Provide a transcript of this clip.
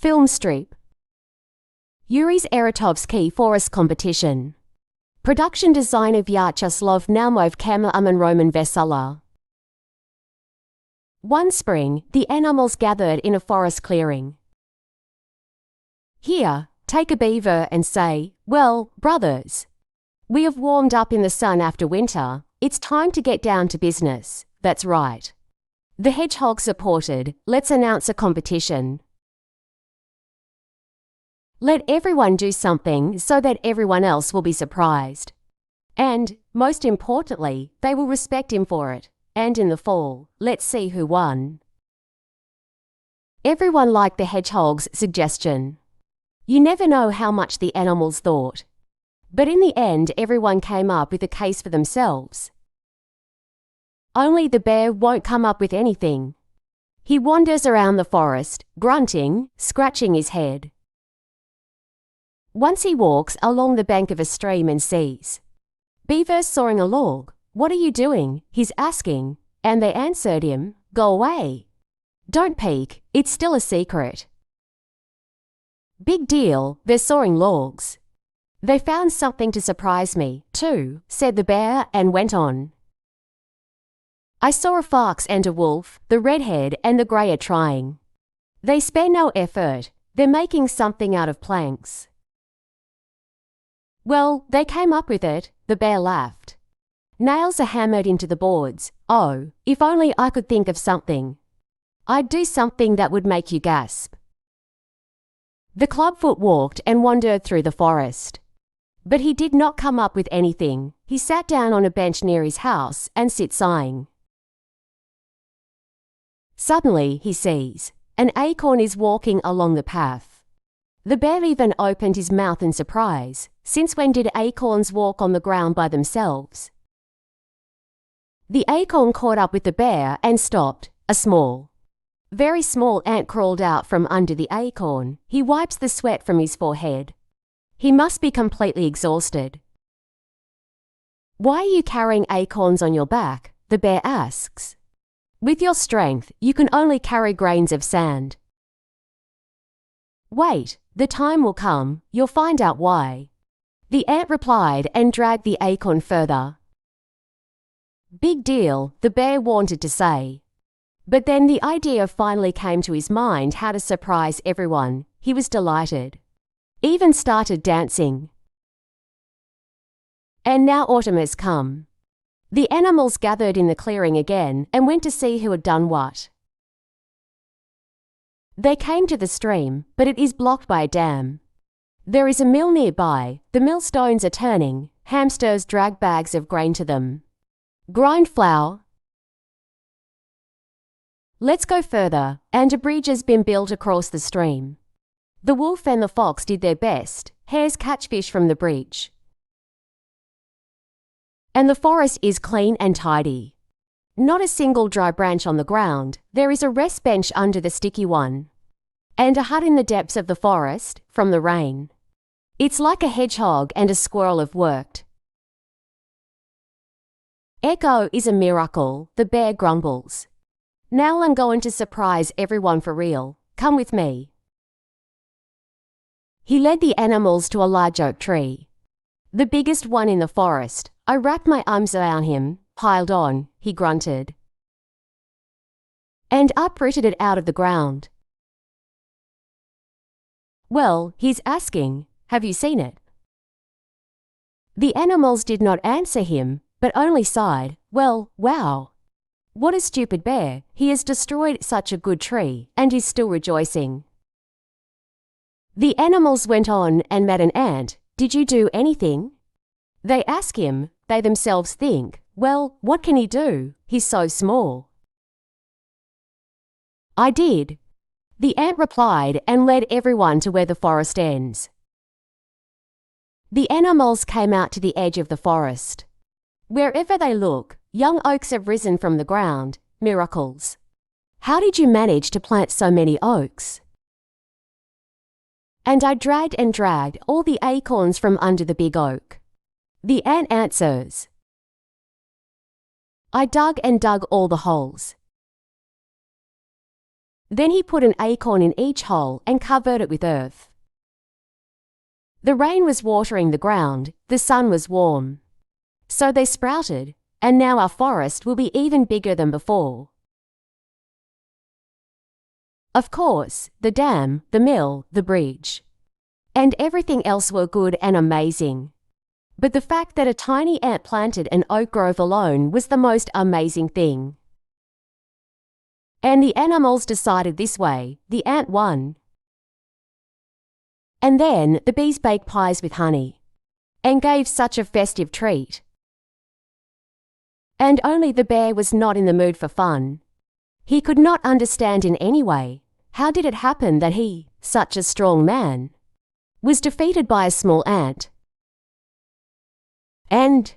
Filmstrip. Yuri's Eratovsky Forest Competition. Production design of Vyacheslav Naumov Kameraman Roman Vesela. One spring, the animals gathered in a forest clearing. Here, take a beaver and say, "Well, brothers, we have warmed up in the sun after winter. It's time to get down to business." That's right. The hedgehog supported, "Let's announce a competition. Let everyone do something so that everyone else will be surprised. And, most importantly, they will respect him for it. And in the fall, let's see who won." Everyone liked the hedgehog's suggestion. You never know how much the animals thought. But in the end, everyone came up with a case for themselves. Only the bear won't come up with anything. He wanders around the forest, grunting, scratching his head. Once he walks along the bank of a stream and sees beaver sawing a log. "What are you doing?" he's asking, and they answered him, "Go away. Don't peek, it's still a secret." "Big deal, they're sawing logs. They found something to surprise me, too," said the bear and went on. "I saw a fox and a wolf, the redhead and the grey are trying. They spare no effort, they're making something out of planks." "Well, they came up with it," the bear laughed. "Nails are hammered into the boards. Oh, if only I could think of something. I'd do something that would make you gasp." The clubfoot walked and wandered through the forest. But he did not come up with anything. He sat down on a bench near his house and sit sighing. Suddenly he sees an acorn is walking along the path. The bear even opened his mouth in surprise. Since when did acorns walk on the ground by themselves? The acorn caught up with the bear and stopped. A small, very small ant crawled out from under the acorn. He wipes the sweat from his forehead. He must be completely exhausted. "Why are you carrying acorns on your back?" the bear asks. "With your strength, you can only carry grains of sand." "Wait, the time will come, you'll find out why," the ant replied and dragged the acorn further. "Big deal," the bear wanted to say. But then the idea finally came to his mind how to surprise everyone. He was delighted. Even started dancing. And now autumn has come. The animals gathered in the clearing again and went to see who had done what. They came to the stream, but it is blocked by a dam. There is a mill nearby. The millstones are turning. Hamsters drag bags of grain to them. Grind flour. Let's go further, and a bridge has been built across the stream. The wolf and the fox did their best. Hares catch fish from the bridge. And the forest is clean and tidy. Not a single dry branch on the ground. There is a rest bench under the sticky one. And a hut in the depths of the forest, from the rain. It's like a hedgehog and a squirrel have worked. "Echo is a miracle," the bear grumbles. "Now I'm going to surprise everyone for real. Come with me." He led the animals to a large oak tree. The biggest one in the forest. "I wrapped my arms around him, piled on," he grunted. "And uprooted it out of the ground." "Well," he's asking, "have you seen it?" The animals did not answer him, but only sighed. "Well, wow. What a stupid bear. He has destroyed such a good tree, and is still rejoicing." The animals went on and met an ant. "Did you do anything?" They ask him. They themselves think, "Well, what can he do? He's so small." "I did," the ant replied and led everyone to where the forest ends. The animals came out to the edge of the forest. Wherever they look, young oaks have risen from the ground. Miracles. "How did you manage to plant so many oaks?" "And I dragged and dragged all the acorns from under the big oak." The ant answers. "I dug and dug all the holes. Then he put an acorn in each hole and covered it with earth. The rain was watering the ground, the sun was warm. So they sprouted, and now our forest will be even bigger than before. Of course, the dam, the mill, the bridge, and everything else were good and amazing. But the fact that a tiny ant planted an oak grove alone was the most amazing thing. And the animals decided this way, the ant won. And then the bees baked pies with honey, and gave such a festive treat. And only the bear was not in the mood for fun. He could not understand in any way, how did it happen that he, such a strong man, was defeated by a small ant? And